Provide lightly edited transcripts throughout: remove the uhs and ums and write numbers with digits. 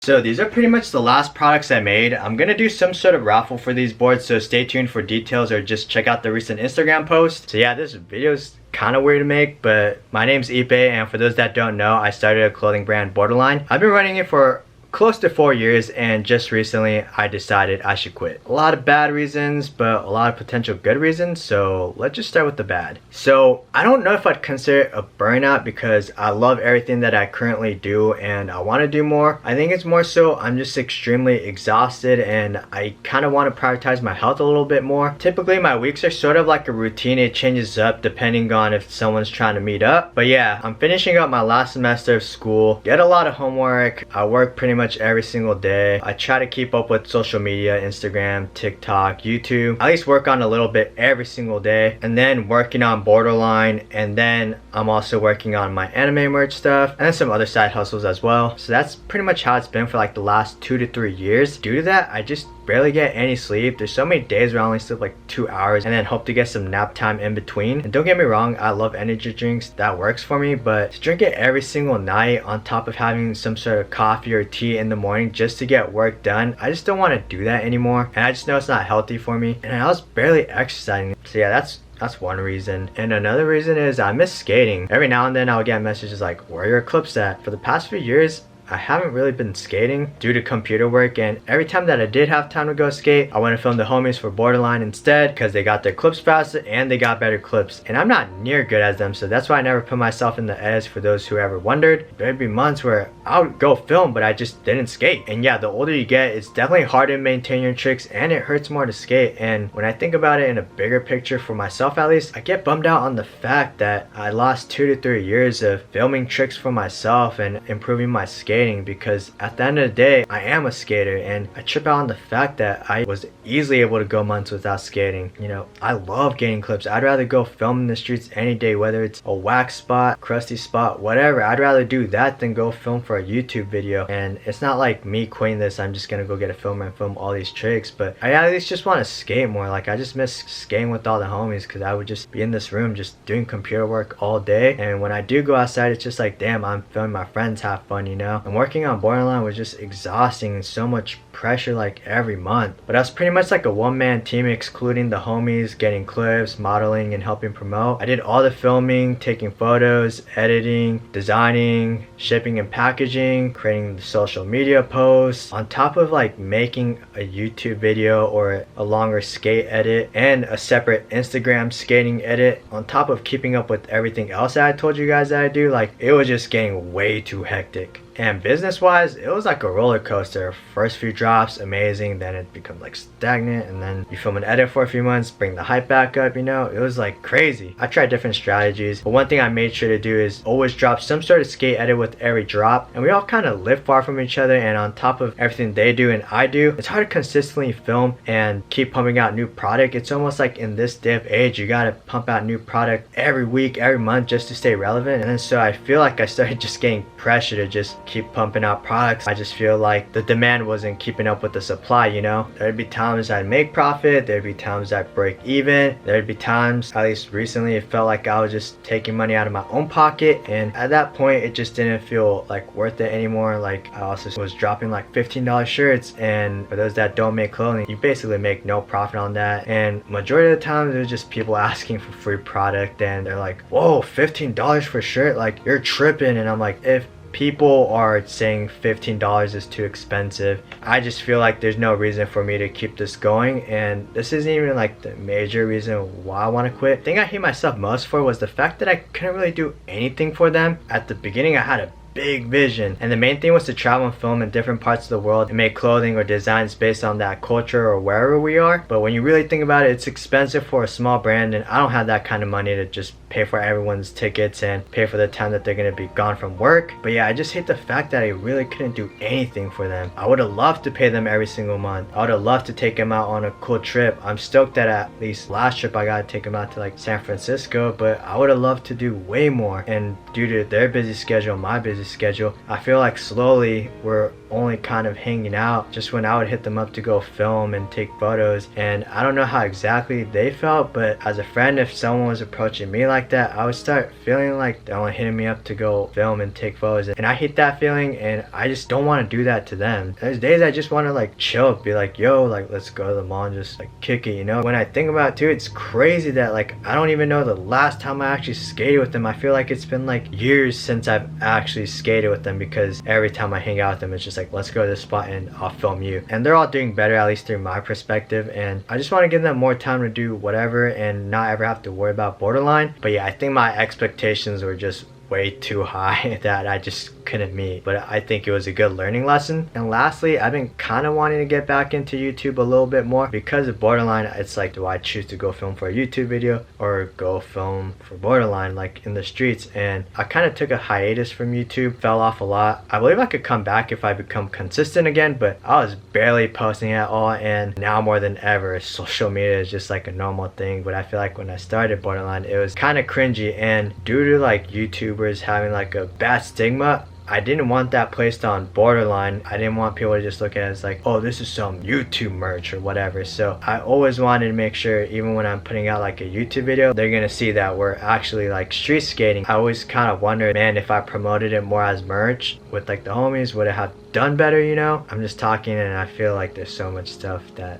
So these are pretty much the last products I made. I'm gonna do some sort of raffle for these boards, so stay tuned for details or just check out the recent Instagram post. So yeah, this video is kind of weird to make, but my name's Ipe, and for those that don't know, I started a clothing brand, Borderline. I've been running it for close to 4 years, and just recently I decided I should quit. A lot of bad reasons, but a lot of potential good reasons, so let's just start with the bad. So I don't know if I'd consider it a burnout because I love everything that I currently do and I want to do more. I think it's more so I'm just extremely exhausted and I kind of want to prioritize my health a little bit more. Typically my weeks are sort of like a routine. It changes up depending on if someone's trying to meet up. But yeah, I'm finishing up my last semester of school, get a lot of homework. I work pretty much every single day. I try to keep up with social media, Instagram, TikTok, YouTube. I at least work on a little bit every single day, and then working on Borderline, and then I'm also working on my anime merch stuff and then some other side hustles as well. So that's pretty much how it's been for like the last 2 to 3 years. Due to that, I just barely get any sleep. There's so many days where I only sleep like 2 hours and then hope to get some nap time in between. And don't get me wrong, I love energy drinks, that works for me, but to drink it every single night on top of having some sort of coffee or tea in the morning just to get work done, I just don't want to do that anymore, and I just know it's not healthy for me, and I was barely exercising. So yeah, that's one reason. And another reason is I miss skating. Every now and then I'll get messages like, where are your clips at? For the past few years, I haven't really been skating due to computer work, and every time that I did have time to go skate, I went to film the homies for Borderline instead because they got their clips faster and they got better clips, and I'm not near good as them, so that's why I never put myself in the edge. For those who ever wondered, there'd be months where I would go film but I just didn't skate. And yeah, the older you get, it's definitely harder to maintain your tricks and it hurts more to skate. And when I think about it in a bigger picture, for myself at least, I get bummed out on the fact that I lost 2 to 3 years of filming tricks for myself and improving my skating, because at the end of the day I am a skater, and I trip out on the fact that I was easily able to go months without skating. You know, I love getting clips. I'd rather go film in the streets any day, whether it's a wax spot, crusty spot, whatever. I'd rather do that than go film for a YouTube video. And it's not like me quitting this, I'm just gonna go get a filmer and film all these tricks, but I at least just want to skate more. Like, I just miss skating with all the homies because I would just be in this room just doing computer work all day, and when I do go outside, it's just like, damn, I'm filming my friends have fun, you know. And working on Borderline was just exhausting and so much pressure like every month. But I was pretty much like a one-man team, excluding the homies, getting clips, modeling, and helping promote. I did all the filming, taking photos, editing, designing, shipping and packaging, creating the social media posts, on top of like making a YouTube video or a longer skate edit and a separate Instagram skating edit, on top of keeping up with everything else that I told you guys that I do. Like, it was just getting way too hectic. And business wise, it was like a roller coaster. First few drops, amazing, then it becomes like stagnant, and then you film an edit for a few months, bring the hype back up, you know. It was like crazy. I tried different strategies, but one thing I made sure to do is always drop some sort of skate edit with every drop. And we all kind of live far from each other, and on top of everything they do and I do, it's hard to consistently film and keep pumping out new product. It's almost like in this day of age, you gotta pump out new product every week, every month, just to stay relevant. And so I feel like I started just getting pressure to just keep pumping out products. I just feel like the demand wasn't keeping up with the supply, you know. There'd be times I'd make profit, there'd be times I'd break even, there'd be times, at least recently, it felt like I was just taking money out of my own pocket, and at that point it just didn't feel like worth it anymore. Like, I also was dropping like $15 shirts, and for those that don't make clothing, you basically make no profit on that. And majority of the time there's just people asking for free product, and they're like, whoa, $15 for a shirt, like, you're tripping. And I'm like, if people are saying $15 is too expensive, I just feel like there's no reason for me to keep this going. And this isn't even like the major reason why I want to quit. The thing I hate myself most for was the fact that I couldn't really do anything for them. At the beginning I had a big vision, and the main thing was to travel and film in different parts of the world and make clothing or designs based on that culture or wherever we are. But when you really think about it, it's expensive for a small brand, and I don't have that kind of money to just pay for everyone's tickets and pay for the time that they're gonna be gone from work. But yeah, I just hate the fact that I really couldn't do anything for them. I would have loved to pay them every single month. I would have loved to take them out on a cool trip. I'm stoked that at least last trip I got to take them out to like San Francisco, but I would have loved to do way more. And due to their busy schedule, my busy schedule, I feel like slowly we're only kind of hanging out just when I would hit them up to go film and take photos. And I don't know how exactly they felt, but as a friend, if someone was approaching me like like that, I would start feeling like they're only hitting me up to go film and take photos, and I hate that feeling, and I just don't want to do that to them. There's days I just want to like chill, be like, yo, like let's go to the mall and just like kick it, you know? When I think about it too, it's crazy that like I don't even know the last time I actually skated with them. I feel like it's been like years since I've actually skated with them, because every time I hang out with them, it's just like, let's go to this spot and I'll film you. And they're all doing better, at least through my perspective, and I just want to give them more time to do whatever and not ever have to worry about borderline. But yeah, I think my expectations were just way too high that I just couldn't meet, but I think it was a good learning lesson. And lastly, I've been kind of wanting to get back into YouTube a little bit more because of borderline. It's like, do I choose to go film for a YouTube video or go film for borderline like in the streets? And I kind of took a hiatus from YouTube, fell off a lot. I believe I could come back if I become consistent again, but I was barely posting at all, and now more than ever social media is just like a normal thing. But I feel like when I started borderline, it was kind of cringy, and due to like YouTubers having like a bad stigma, I didn't want that placed on borderline. I didn't want people to just look at it as like, oh, this is some YouTube merch or whatever. So I always wanted to make sure, even when I'm putting out like a YouTube video, they're gonna see that we're actually like street skating. I always kind of wondered, man, if I promoted it more as merch with like the homies, would it have done better, you know? I'm just talking, and I feel like there's so much stuff that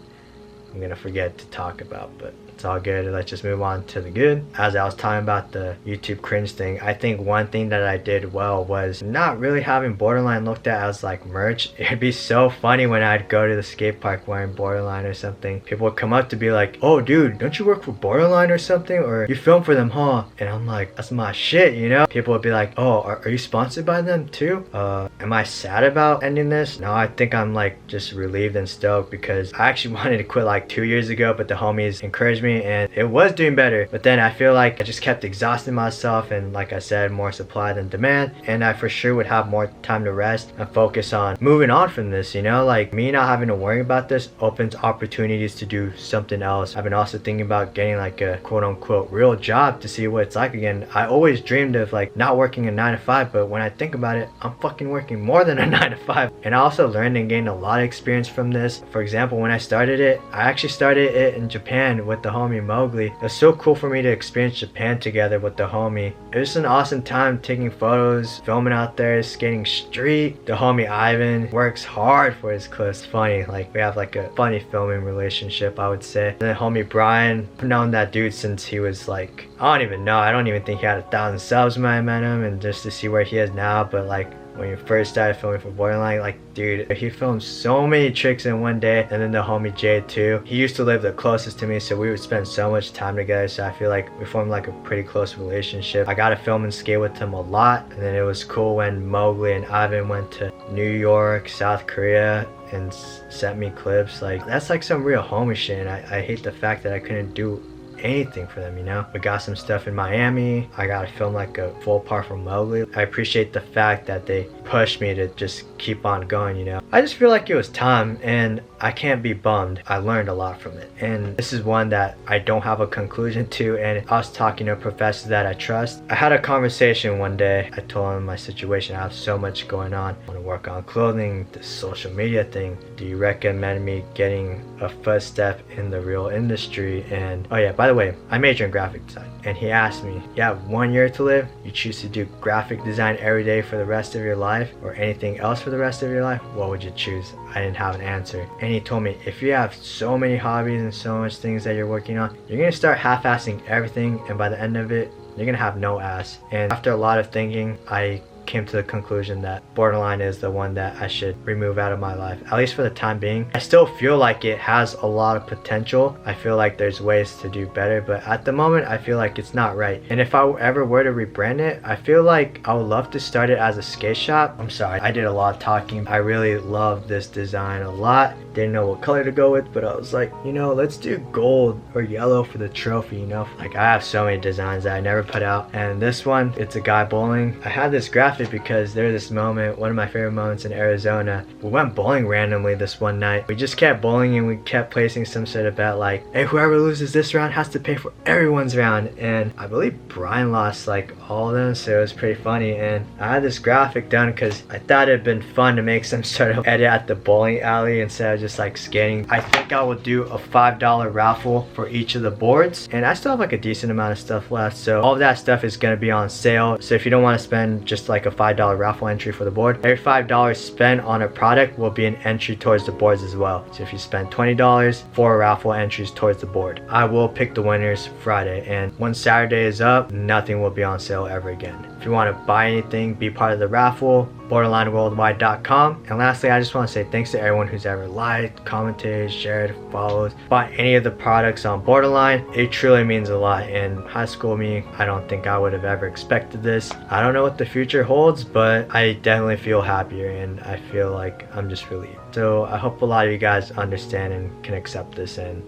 I'm gonna forget to talk about, but it's all good. Let's just move on to the good. As I was talking about the YouTube cringe thing, I think one thing that I did well was not really having borderline looked at as like merch. It'd be so funny when I'd go to the skate park wearing borderline or something. People would come up to be like, oh dude, don't you work for borderline or something, or you film for them, huh? And I'm like, that's my shit, you know? People would be like, oh, are you sponsored by them too? Am I sad about ending this? No, I think I'm like just relieved and stoked, because I actually wanted to quit like 2 years ago, but the homies encouraged me and it was doing better. But then I feel like I just kept exhausting myself, and like I said, more supply than demand, and I for sure would have more time to rest and focus on moving on from this, you know? Like me not having to worry about this opens opportunities to do something else. I've been also thinking about getting like a quote unquote real job to see what it's like again. I always dreamed of like not working a 9 to 5, but when I think about it, I'm fucking working more than a 9 to 5. And I also learned and gained a lot of experience from this. For example, when I started it, I actually started it in Japan with the homie Mowgli. It was so cool for me to experience Japan together with the homie. It was an awesome time taking photos, filming out there, skating street. The homie Ivan works hard for his clips. Funny, like we have like a funny filming relationship, I would say. And then homie Brian, I've known that dude since he was like, I don't even know, I don't even think he had 1,000 subs when I met him, and just to see where he is now. But like when you first started filming for borderline, like dude, he filmed so many tricks in one day. And then the homie Jay too, he used to live the closest to me, so we would spend so much time together. So I feel like we formed like a pretty close relationship. I got to film and skate with him a lot. And then it was cool when Mowgli and Ivan went to New York, South Korea, and sent me clips. Like that's like some real homie shit, and I hate the fact that I couldn't do anything for them, you know? We got some stuff in Miami. I got to film like a full part from Mowgli. I appreciate the fact that they pushed me to just keep on going, you know? I just feel like it was time, and I can't be bummed. I learned a lot from it, and this is one that I don't have a conclusion to. And I was talking to a professor that I trust. I had a conversation one day. I told him my situation. I have so much going on. I want to work on clothing, the social media thing. Do you recommend me getting a first step in the real industry? And oh yeah, by the way, I major in graphic design. And he asked me, you have 1 year to live, you choose to do graphic design every day for the rest of your life, or anything else for the rest of your life, what would you choose? I didn't have an answer. And he told me, if you have so many hobbies and so much things that you're working on, you're gonna start half-assing everything, and by the end of it, you're gonna have no ass. And after a lot of thinking, I came to the conclusion that borderline is the one that I should remove out of my life, at least for the time being. I still feel like it has a lot of potential. I feel like there's ways to do better, but at the moment I feel like it's not right. And if I ever were to rebrand it, I feel like I would love to start it as a skate shop. I'm sorry, I did a lot of talking. I really love this design a lot. Didn't know what color to go with, but I was like, you know, let's do gold or yellow for the trophy, you know? Like I have so many designs that I never put out, and this one, it's a guy bowling. I had this graphic graphic because there was this moment, one of my favorite moments in Arizona. We went bowling randomly this one night. We just kept bowling and we kept placing some sort of bet like, hey, whoever loses this round has to pay for everyone's round. And I believe Brian lost like all of them, so it was pretty funny. And I had this graphic done because I thought it'd been fun to make some sort of edit at the bowling alley instead of just like skating. I think I will do a $5 raffle for each of the boards, and I still have like a decent amount of stuff left, so all of that stuff is going to be on sale. So if you don't want to spend just like a $5 raffle entry for the board, every $5 spent on a product will be an entry towards the boards as well. So if you spend $20, 4 raffle entries towards the board. I will pick the winners Friday, and once Saturday is up, nothing will be on sale ever again. If you want to buy anything, be part of the raffle, borderlineworldwide.com. And lastly, I just want to say thanks to everyone who's ever liked, commented, shared, followed, bought any of the products on Borderline. It truly means a lot. In high school me, I don't think I would have ever expected this. I don't know what the future holds, but I definitely feel happier and I feel like I'm just relieved. So I hope a lot of you guys understand and can accept this, and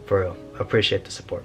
for real, appreciate the support.